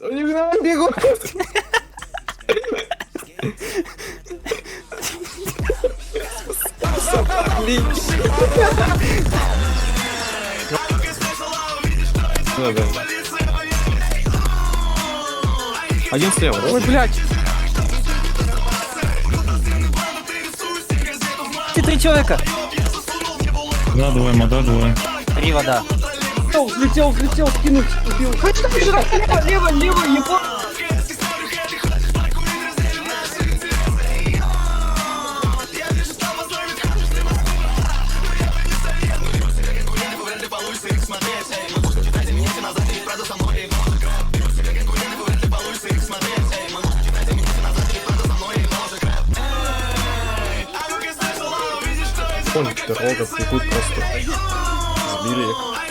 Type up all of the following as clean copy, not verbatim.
Они же нам бегут! Один слева, да? Ой, блядь. Три человека. Да, двое, мода, двое. Три вода. Взлетел, скинуть, убил. Лево, ебо. Вон дорога, бегут просто. Сбили их.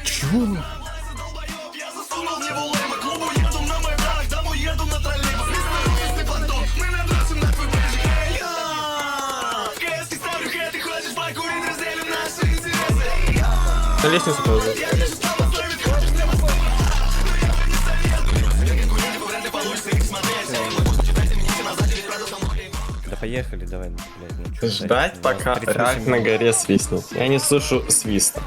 Чё? На лестницу положил. Да поехали, давай, блядь. Ну, чё, Ждать, блядь, пока 38 рак на минут. горе свистнет. Я не слышу свиста.